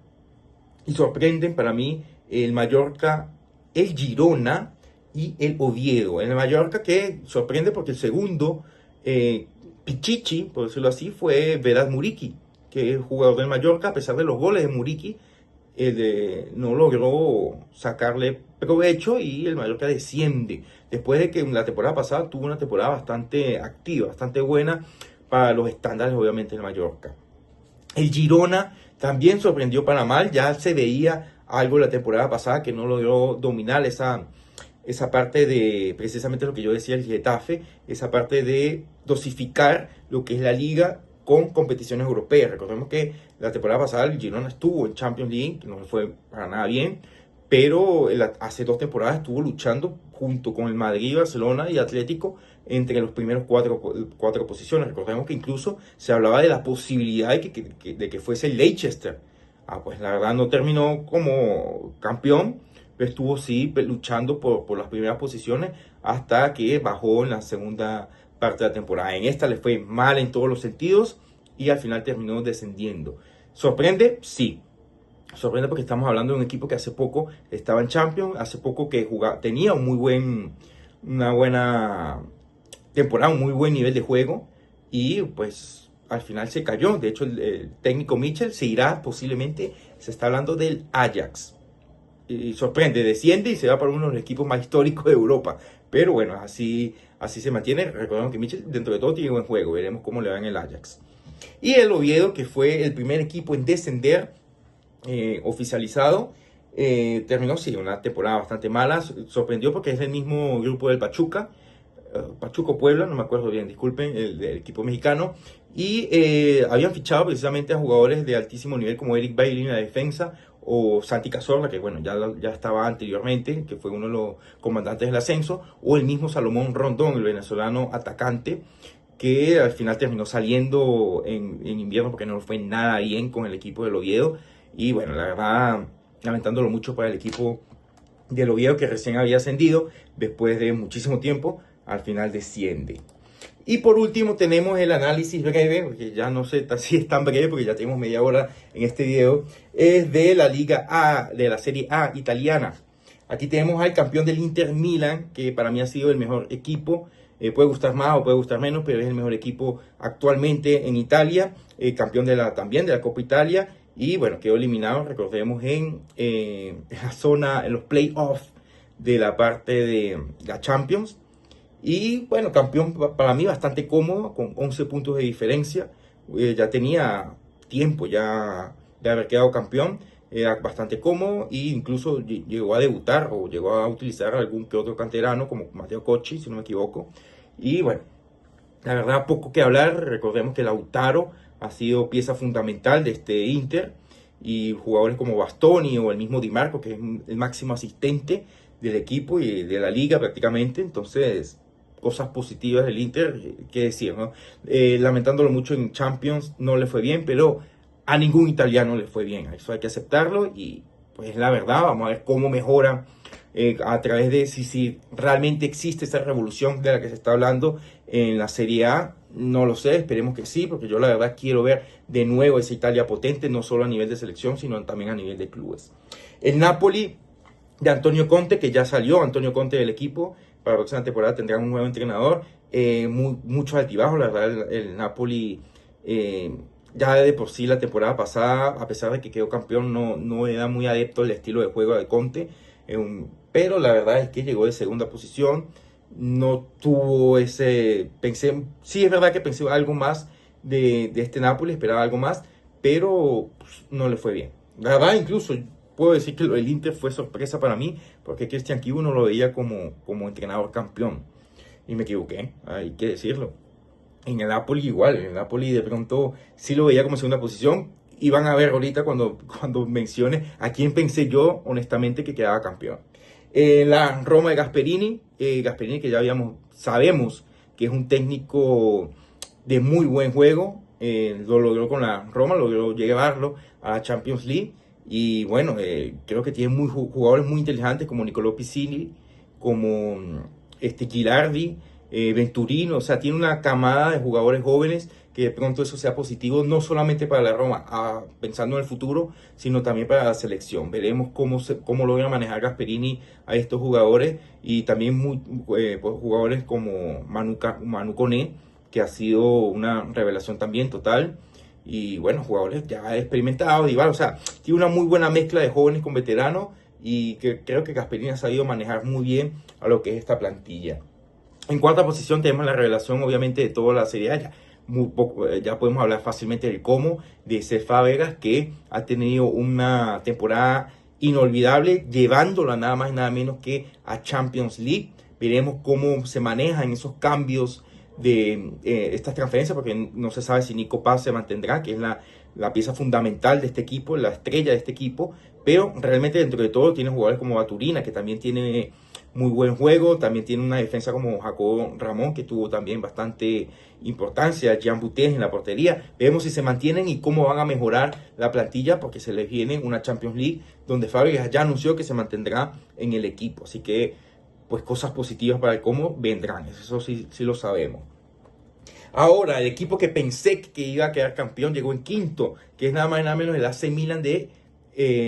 y sorprenden para mí, el Mallorca, el Girona y el Oviedo. En el Mallorca que sorprende porque el segundo Pichichi, por decirlo así, fue Vedat Muriqi, que es jugador del Mallorca. A pesar de los goles de Muriqui, no logró sacarle provecho y el Mallorca desciende. Después de que la temporada pasada tuvo una temporada bastante activa, bastante buena para los estándares, obviamente, del Mallorca. El Girona también sorprendió para mal, ya se veía algo la temporada pasada que no logró dominar esa parte de, precisamente lo que yo decía, el Getafe, esa parte de dosificar lo que es la liga con competiciones europeas. Recordemos que la temporada pasada el Girona estuvo en Champions League, que no fue para nada bien, pero hace 2 temporadas estuvo luchando junto con el Madrid, Barcelona y Atlético entre los primeros cuatro posiciones. Recordemos que incluso se hablaba de la posibilidad de que fuese el Leicester. Pues la verdad no terminó como campeón, pero estuvo sí luchando por las primeras posiciones hasta que bajó en la segunda parte de la temporada. En esta le fue mal en todos los sentidos y al final terminó descendiendo. ¿Sorprende? Sí. Sorprende porque estamos hablando de un equipo que hace poco estaba en Champions, hace poco que tenía una buena temporada, un muy buen nivel de juego y pues al final se cayó. De hecho el técnico Michel se irá posiblemente, se está hablando del Ajax. Y sorprende, desciende y se va para uno de los equipos más históricos de Europa. Pero bueno, así se mantiene. Recordemos que Michel dentro de todo tiene buen juego. Veremos cómo le va en el Ajax. Y el Oviedo, que fue el primer equipo en descender oficializado, terminó sí una temporada bastante mala. Sorprendió porque es el mismo grupo del Pachuca. Pachuco Puebla, no me acuerdo bien, disculpen, el del equipo mexicano. Y habían fichado precisamente a jugadores de altísimo nivel como Eric Bailly en la defensa, o Santi Cazorla, que bueno, ya estaba anteriormente, que fue uno de los comandantes del ascenso, o el mismo Salomón Rondón, el venezolano atacante, que al final terminó saliendo en invierno porque no fue nada bien con el equipo del Oviedo. Y bueno, la verdad, lamentándolo mucho para el equipo del Oviedo, que recién había ascendido después de muchísimo tiempo, al final desciende. Y por último tenemos el análisis breve, porque ya no sé si es tan breve porque ya tenemos media hora en este video, es de la Liga A, de la Serie A italiana. Aquí tenemos al campeón del Inter Milan, que para mí ha sido el mejor equipo. Puede gustar más o puede gustar menos, pero es el mejor equipo actualmente en Italia, campeón también de la Copa Italia. Y bueno, quedó eliminado, recordemos, en la zona, en los playoffs de la parte de la Champions. Y bueno, campeón para mí bastante cómodo, con 11 puntos de diferencia. Ya tenía tiempo ya de haber quedado campeón. Era bastante cómodo e incluso llegó a debutar o llegó a utilizar algún que otro canterano como Matteo Cocchi, si no me equivoco. Y bueno, la verdad poco que hablar. Recordemos que Lautaro ha sido pieza fundamental de este Inter. y jugadores como Bastoni o el mismo Di Marco, que es el máximo asistente del equipo y de la liga prácticamente. Entonces, cosas positivas del Inter, qué decir, ¿no? Lamentándolo mucho en Champions, no le fue bien, pero a ningún italiano le fue bien. Eso hay que aceptarlo y pues la verdad, vamos a ver cómo mejora a través de si realmente existe esa revolución de la que se está hablando en la Serie A. No lo sé, esperemos que sí, porque yo la verdad quiero ver de nuevo esa Italia potente, no solo a nivel de selección, sino también a nivel de clubes. El Napoli de Antonio Conte, que ya salió Antonio Conte del equipo, para la próxima temporada tendrán un nuevo entrenador, muchos altibajos, la verdad el Napoli ya de por sí la temporada pasada, a pesar de que quedó campeón, no era muy adepto al estilo de juego de Conte, pero la verdad es que llegó de segunda posición, no tuvo sí es verdad que pensé algo más de este Napoli, esperaba algo más, pero pues, no le fue bien. La verdad incluso puedo decir que el Inter fue sorpresa para mí, porque Cristian Chivu no lo veía como entrenador campeón, y me equivoqué, hay que decirlo. En el Napoli igual, en el Napoli de pronto sí lo veía como segunda posición, y van a ver ahorita cuando mencione a quién pensé yo honestamente que quedaba campeón. La Roma de Gasperini, Gasperini que sabemos que es un técnico de muy buen juego, lo logró con la Roma, logró llevarlo a la Champions League, y bueno, creo que tiene jugadores muy inteligentes como Nicolò Piccini, como Gilardi, Venturino, o sea, tiene una camada de jugadores jóvenes que de pronto eso sea positivo, no solamente para la Roma, pensando en el futuro, sino también para la selección. Veremos cómo logra manejar Gasperini a estos jugadores, y también pues, jugadores como Manu Koné, que ha sido una revelación también total, y bueno, jugadores ya experimentados, o sea, tiene una muy buena mezcla de jóvenes con veteranos, y que creo que Gasperini ha sabido manejar muy bien a lo que es esta plantilla. En cuarta posición tenemos la revelación, obviamente, de toda la Serie A. Ya podemos hablar fácilmente del cómo de Cesc Fábregas, que ha tenido una temporada inolvidable, llevándola nada más y nada menos que a Champions League. Veremos cómo se manejan esos cambios de estas transferencias, porque no se sabe si Nico Paz se mantendrá, que es la pieza fundamental de este equipo, la estrella de este equipo, pero realmente dentro de todo tiene jugadores como Baturina, que también tiene muy buen juego, también tiene una defensa como Jacobo Ramón, que tuvo también bastante importancia, Jean Boutet en la portería. Vemos si se mantienen y cómo van a mejorar la plantilla, porque se les viene una Champions League donde Fábregas ya anunció que se mantendrá en el equipo, así que pues cosas positivas para el cómo vendrán, eso sí lo sabemos. Ahora, el equipo que pensé que iba a quedar campeón llegó en quinto, que es nada más y nada menos el AC Milan de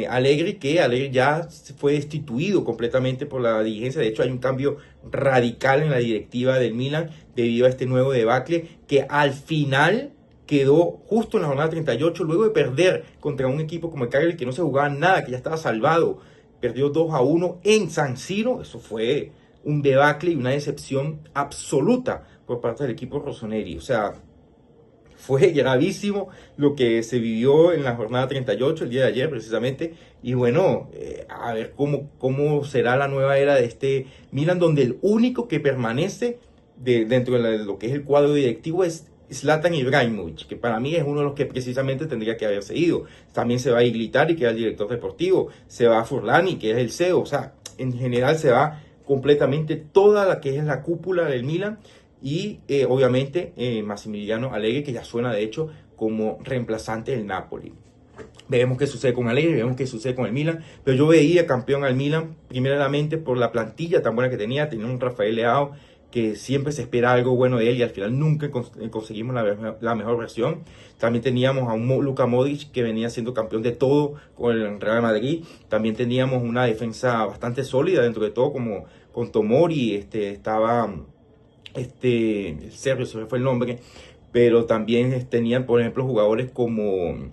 Allegri, que Allegri ya fue destituido completamente por la dirigencia. De hecho, hay un cambio radical en la directiva del Milan debido a este nuevo debacle, que al final quedó justo en la jornada 38, luego de perder contra un equipo como el Cagliari, que no se jugaba nada, que ya estaba salvado. Perdió 2-1 en San Siro. Eso fue un debacle y una decepción absoluta por parte del equipo rossoneri. O sea, fue gravísimo lo que se vivió en la jornada 38, el día de ayer precisamente. Y bueno, a ver cómo será la nueva era de este Milan, donde el único que permanece dentro de lo que es el cuadro directivo es Zlatan Ibrahimovic, que para mí es uno de los que precisamente tendría que haberse ido. También se va a Iglitari, que es el director deportivo, se va a Furlani, que es el CEO. O sea, en general se va completamente toda la que es la cúpula del Milan, y obviamente Massimiliano Allegri, que ya suena de hecho como reemplazante del Napoli. Veremos qué sucede con Allegri, veremos qué sucede con el Milan, pero yo veía campeón al Milan primeramente por la plantilla tan buena que tenía un Rafael Leao que siempre se espera algo bueno de él, y al final nunca conseguimos la mejor versión. También teníamos a un Luka Modric que venía siendo campeón de todo con el Real Madrid. También teníamos una defensa bastante sólida dentro de todo, como con Tomori, estaba el serbio, se me fue el nombre, pero también tenían, por ejemplo, jugadores como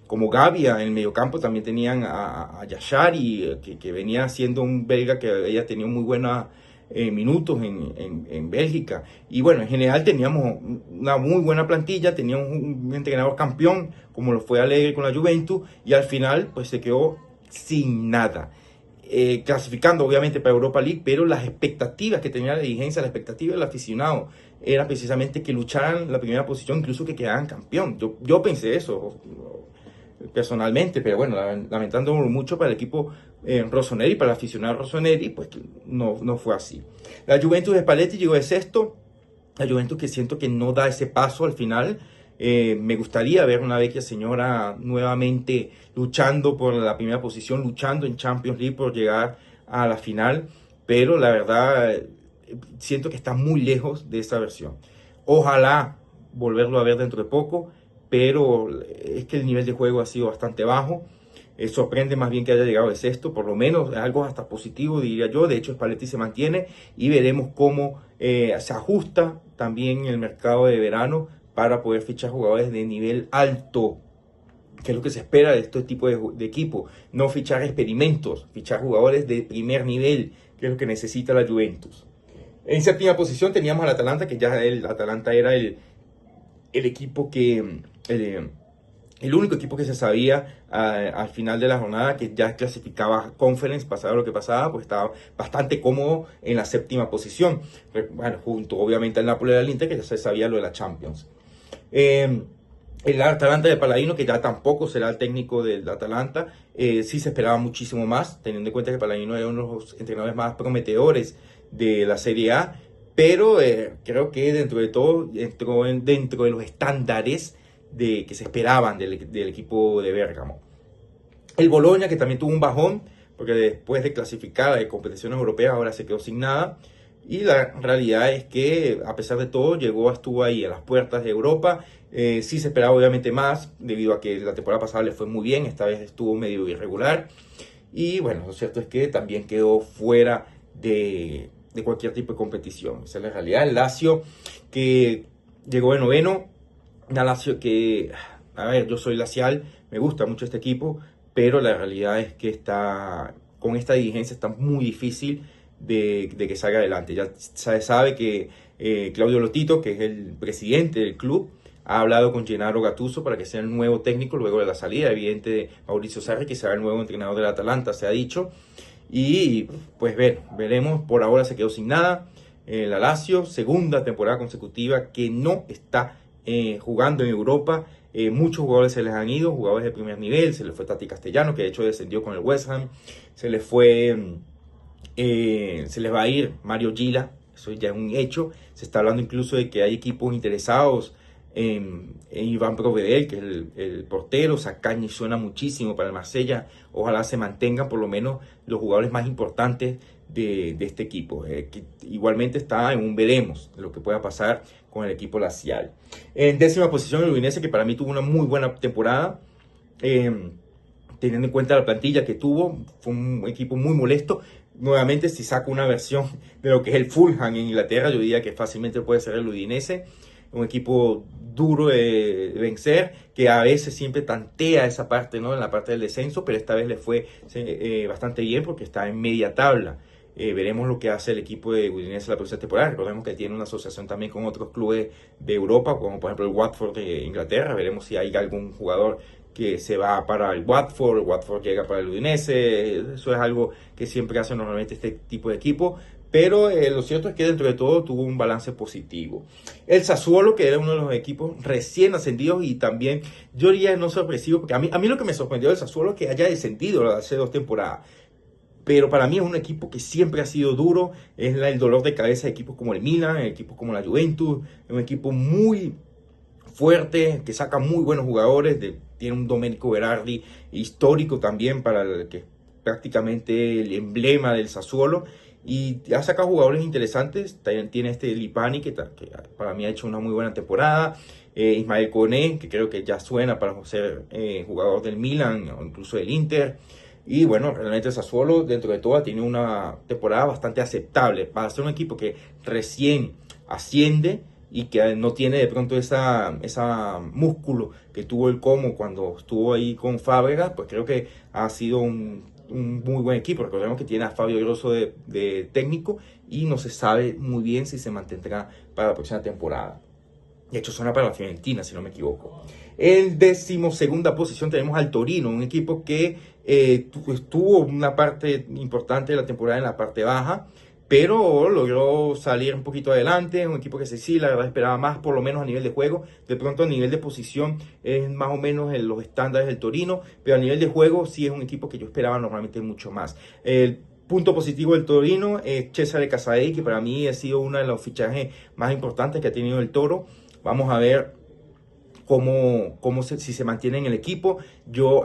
Gavia en el mediocampo. También tenían a Yashari, que venía siendo un belga que había tenido muy buenos minutos en Bélgica. Y bueno, en general teníamos una muy buena plantilla, teníamos un entrenador campeón, como lo fue Allegri con la Juventus, y al final pues se quedó sin nada. Clasificando obviamente para Europa League, pero las expectativas que tenía la dirigencia, la expectativa del aficionado, era precisamente que lucharan la primera posición, incluso que quedaran campeón. Yo pensé eso. personalmente, pero bueno, lamentándolo mucho para el equipo rossoneri, para el aficionado rossoneri, pues no fue así. La Juventus de Spalletti llegó de sexto, la Juventus que siento que no da ese paso al final. Me gustaría ver una Vecchia Señora nuevamente luchando por la primera posición, luchando en Champions League por llegar a la final, pero la verdad siento que está muy lejos de esa versión. Ojalá volverlo a ver dentro de poco, pero es que el nivel de juego ha sido bastante bajo. Sorprende más bien que haya llegado de sexto, por lo menos algo hasta positivo diría yo. De hecho, Spalletti se mantiene y veremos cómo se ajusta también el mercado de verano para poder fichar jugadores de nivel alto, que es lo que se espera de este tipo de equipo. No fichar experimentos, fichar jugadores de primer nivel, que es lo que necesita la Juventus. En séptima posición teníamos al Atalanta, que ya el Atalanta era el equipo que... el único equipo que se sabía al final de la jornada que ya clasificaba Conference, pasaba lo que pasaba, pues estaba bastante cómodo en la séptima posición. Bueno, junto obviamente al Napoli y al Inter, que ya se sabía lo de la Champions. El Atalanta de Palladino, que ya tampoco será el técnico del Atalanta, sí se esperaba muchísimo más, teniendo en cuenta que Palladino era uno de los entrenadores más prometedores de la Serie A, pero creo que dentro de todo, dentro de los estándares que se esperaban del equipo de Bérgamo. El Bologna, que también tuvo un bajón, porque después de clasificar a competiciones europeas ahora se quedó sin nada. Y la realidad es que, a pesar de todo, estuvo ahí a las puertas de Europa. Sí se esperaba obviamente más, debido a que la temporada pasada le fue muy bien, esta vez estuvo medio irregular. Y bueno, lo cierto es que también quedó fuera de cualquier tipo de competición. Esa es la realidad. El Lazio, que llegó de noveno. Una Lazio que, a ver, yo soy lazial, me gusta mucho este equipo, pero la realidad es que con esta dirigencia está muy difícil de que salga adelante. Ya se sabe que Claudio Lotito, que es el presidente del club, ha hablado con Gennaro Gattuso para que sea el nuevo técnico luego de la salida evidente de Maurizio Sarri, que será el nuevo entrenador del Atalanta, se ha dicho. Y pues veremos, por ahora se quedó sin nada. La Lazio, segunda temporada consecutiva que no está jugando en Europa. Muchos jugadores se les han ido, jugadores de primer nivel. Se les fue Tati Castellano, que de hecho descendió con el West Ham. Se les va a ir Mario Gila, eso ya es un hecho. Se está hablando incluso de que hay equipos interesados en Iván Provedel, que es el portero. Zaccagni suena muchísimo para el Marsella. Ojalá se mantengan por lo menos los jugadores más importantes de este equipo, que igualmente está en un veremos de lo que pueda pasar con el equipo lazial. En décima posición el Udinese, que para mí tuvo una muy buena temporada, teniendo en cuenta la plantilla que tuvo. Fue un equipo muy molesto. Nuevamente, si saco una versión de lo que es el Fulham en Inglaterra, yo diría que fácilmente puede ser el Udinese. Un equipo duro de vencer, que a veces siempre tantea esa parte, ¿no? En la parte del descenso, pero esta vez le fue bastante bien porque está en media tabla. Veremos lo que hace el equipo de Udinese la próxima temporada. Recordemos que tiene una asociación también con otros clubes de Europa, como por ejemplo el Watford de Inglaterra. Veremos si hay algún jugador que se va para el Watford llega para el Udinese. Eso es algo que siempre hace normalmente este tipo de equipo. Pero lo cierto es que dentro de todo tuvo un balance positivo. El Sassuolo, que era uno de los equipos recién ascendidos y también, yo diría, no sorpresivo, porque a mí lo que me sorprendió del Sassuolo es que haya descendido hace 2 temporadas. Pero para mí es un equipo que siempre ha sido duro, es el dolor de cabeza de equipos como el Milan, equipos como la Juventus, es un equipo muy fuerte, que saca muy buenos jugadores, tiene un Domenico Berardi histórico también, para el que es prácticamente el emblema del Sassuolo, y ha sacado jugadores interesantes. También tiene Lipani, que para mí ha hecho una muy buena temporada. Ismael Koné, que creo que ya suena para ser jugador del Milan o incluso del Inter. Y bueno, realmente el Sassuolo dentro de todo tiene una temporada bastante aceptable para ser un equipo que recién asciende y que no tiene de pronto esa músculo que tuvo el Como cuando estuvo ahí con Fábregas. Pues creo que ha sido un muy buen equipo. Recordemos que tiene a Fabio Grosso de técnico y no se sabe muy bien si se mantendrá para la próxima temporada. De hecho, suena para la Fiorentina, si no me equivoco. En 12ª posición tenemos al Torino, un equipo que estuvo una parte importante de la temporada en la parte baja, pero logró salir un poquito adelante. Un equipo que sí, la verdad esperaba más, por lo menos a nivel de juego. De pronto a nivel de posición es más o menos en los estándares del Torino, pero a nivel de juego sí es un equipo que yo esperaba normalmente mucho más. El punto positivo del Torino es Cesare Casadei, que para mí ha sido uno de los fichajes más importantes que ha tenido el Toro. Vamos a ver si se mantiene en el equipo.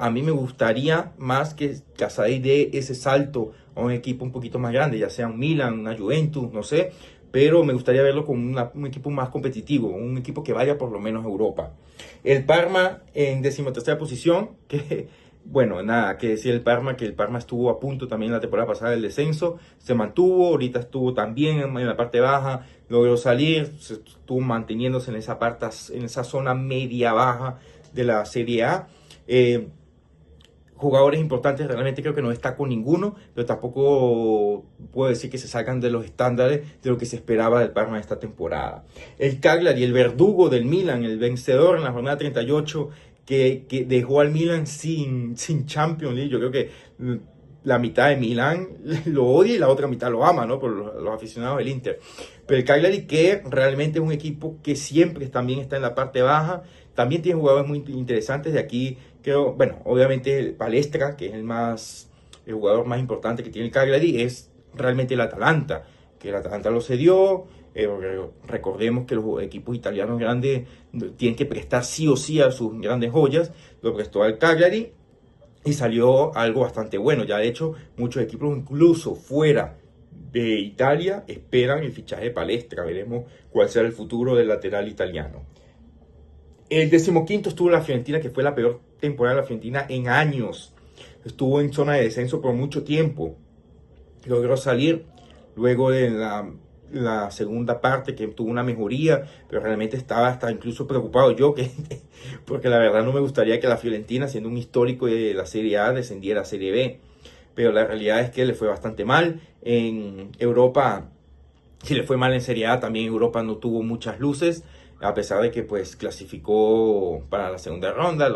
A mí me gustaría más que Casadei dé ese salto a un equipo un poquito más grande, ya sea un Milan, una Juventus, no sé, pero me gustaría verlo con un equipo más competitivo, un equipo que vaya por lo menos a Europa. El Parma en 13ª posición, que bueno, nada que decir el Parma, que el Parma estuvo a punto también la temporada pasada del descenso, se mantuvo, ahorita estuvo también en la parte baja, logró salir, se estuvo manteniéndose en esa zona media-baja de la Serie A. Jugadores importantes, realmente creo que no destaco ninguno, pero tampoco puedo decir que se salgan de los estándares de lo que se esperaba del Parma esta temporada. El Cagliari, el verdugo del Milan, el vencedor en la jornada 38, que dejó al Milan sin Champions League. Yo creo que la mitad de Milan lo odia y la otra mitad lo ama, ¿no? Por los aficionados del Inter. Pero el Cagliari, que realmente es un equipo que siempre también está en la parte baja, también tiene jugadores muy interesantes. De aquí creo, bueno, obviamente el Palestra, que es el jugador más importante que tiene el Cagliari, es realmente el Atalanta, que el Atalanta lo cedió. Recordemos que los equipos italianos grandes tienen que prestar sí o sí a sus grandes joyas. Lo prestó al Cagliari y salió algo bastante bueno. Ya de hecho, muchos equipos incluso fuera de Italia esperan el fichaje de Palestra. Veremos cuál será el futuro del lateral italiano. El 15º estuvo la Fiorentina, que fue la peor temporada de la Fiorentina en años. Estuvo en zona de descenso por mucho tiempo. Logró salir luego de la segunda parte, que tuvo una mejoría, pero realmente estaba hasta incluso preocupado yo, porque la verdad no me gustaría que la Fiorentina, siendo un histórico de la Serie A, descendiera a Serie B. Pero la realidad es que le fue bastante mal. En Europa, si le fue mal en Serie A, también Europa no tuvo muchas luces, a pesar de que pues clasificó para la segunda ronda.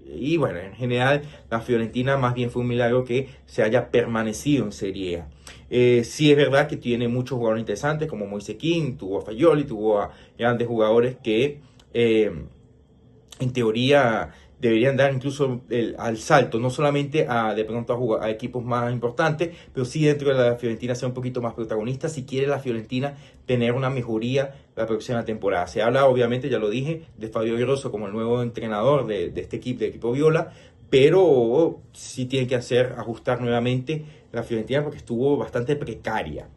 Y bueno, en general la Fiorentina más bien fue un milagro que se haya permanecido en Serie A. Sí es verdad que tiene muchos jugadores interesantes como Moise Kean, tuvo a Fagioli, tuvo a grandes jugadores que en teoría deberían dar incluso al salto, no solamente de pronto a equipos más importantes, pero sí dentro de la Fiorentina ser un poquito más protagonista si quiere la Fiorentina tener una mejoría la próxima temporada. Se habla, obviamente, ya lo dije, de Fabio Grosso como el nuevo entrenador de este equipo, del equipo Viola, pero sí tiene que ajustar nuevamente la Fiorentina porque estuvo bastante precaria.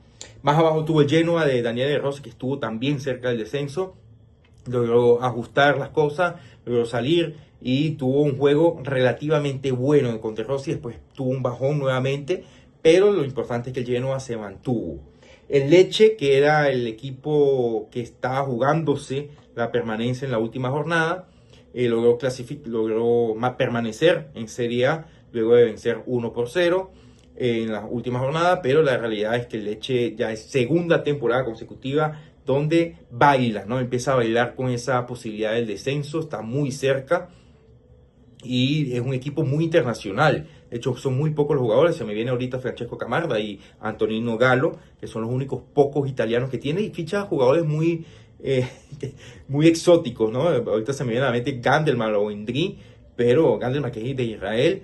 Más abajo tuvo el Genoa de Daniele Rossi, que estuvo también cerca del descenso, logró ajustar las cosas, logró salir y tuvo un juego relativamente bueno contra Rossi. Después tuvo un bajón nuevamente, pero lo importante es que el Genoa se mantuvo. El Lecce, que era el equipo que estaba jugándose la permanencia en la última jornada, logró permanecer en Serie A luego de vencer 1-0 en la última jornada, pero la realidad es que el Lecce ya es segunda temporada consecutiva donde baila, ¿no? Empieza a bailar con esa posibilidad del descenso, está muy cerca y es un equipo muy internacional. De hecho, son muy pocos los jugadores. Se me viene ahorita Francesco Camarda y Antonino Gallo, que son los únicos pocos italianos que tiene, y ficha jugadores muy exóticos, ¿no? Ahorita se me viene a la mente Gandelman o Indri, pero Gandelman, que es de Israel.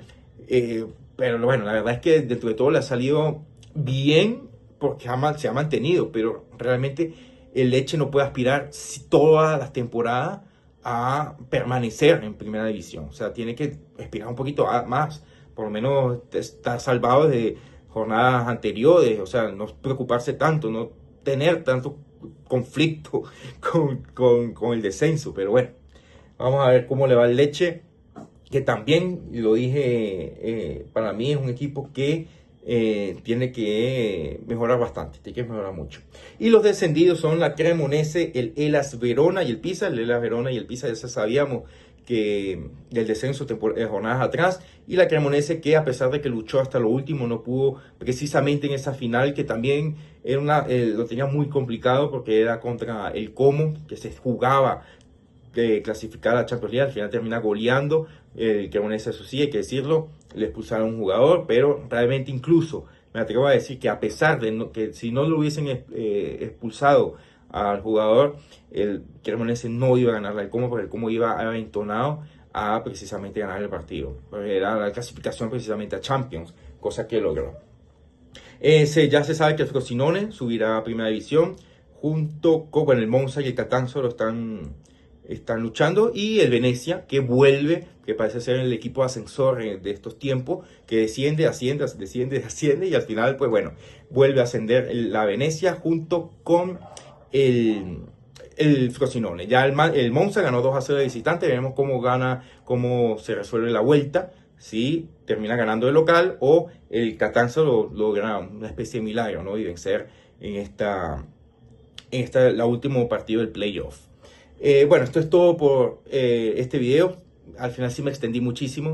Pero bueno, la verdad es que dentro de todo le ha salido bien porque se ha mantenido, pero realmente el Lecce no puede aspirar todas las temporadas a permanecer en primera división. O sea, tiene que aspirar un poquito más, por lo menos estar salvado de jornadas anteriores, o sea, no preocuparse tanto, no tener tanto conflicto con el descenso. Pero bueno, vamos a ver cómo le va el Lecce, que también, lo dije, para mí es un equipo que tiene que mejorar bastante, tiene que mejorar mucho. Y los descendidos son la Cremonese, el Hellas Verona y el Pisa. El Hellas Verona y el Pisa ya sabíamos que del descenso jornadas atrás, y la Cremonese, que a pesar de que luchó hasta lo último, no pudo precisamente en esa final, que también era lo tenía muy complicado porque era contra el Como, que se jugaba de clasificar a Champions League. Al final termina goleando el Cremonese, eso sí, hay que decirlo, le expulsaron a un jugador, pero realmente incluso me atrevo a decir que a pesar de que si no lo hubiesen expulsado al jugador, el Cremonese no iba a ganar el Como, porque el Como iba entonado a precisamente ganar el partido. Era la clasificación precisamente a Champions, cosa que logró. Ya se sabe que el Frosinone subirá a Primera División junto con el Monza y el Catanzaro están luchando, y el Venecia, que vuelve, que parece ser el equipo ascensor de estos tiempos, que desciende, asciende y al final, pues bueno, vuelve a ascender la Venecia junto con el Frosinone. Ya el Monza ganó 2-0 de visitante, veremos cómo se resuelve la vuelta, si termina ganando de local o el Catanzaro logra una especie de milagro, ¿no? Y vencer la último partido del playoff. Bueno, esto es todo por este video. Al final sí me extendí muchísimo.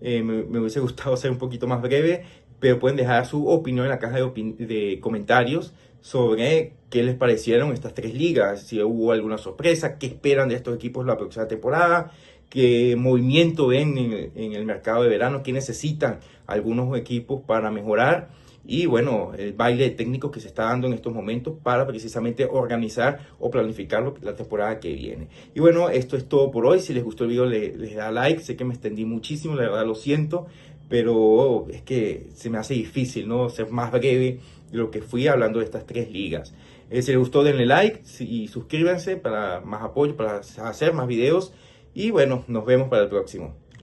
Me hubiese gustado ser un poquito más breve, pero pueden dejar su opinión en la caja de comentarios sobre qué les parecieron estas tres ligas, si hubo alguna sorpresa, qué esperan de estos equipos la próxima temporada, qué movimiento ven en el mercado de verano, qué necesitan algunos equipos para mejorar. Y bueno, el baile de técnicos que se está dando en estos momentos para precisamente organizar o planificar la temporada que viene. Y bueno, esto es todo por hoy. Si les gustó el video, les da like. Sé que me extendí muchísimo, la verdad lo siento, pero es que se me hace difícil, ¿no?, ser más breve de lo que fui hablando de estas tres ligas. Si les gustó, denle like y suscríbanse para más apoyo, para hacer más videos. Y bueno, nos vemos para el próximo.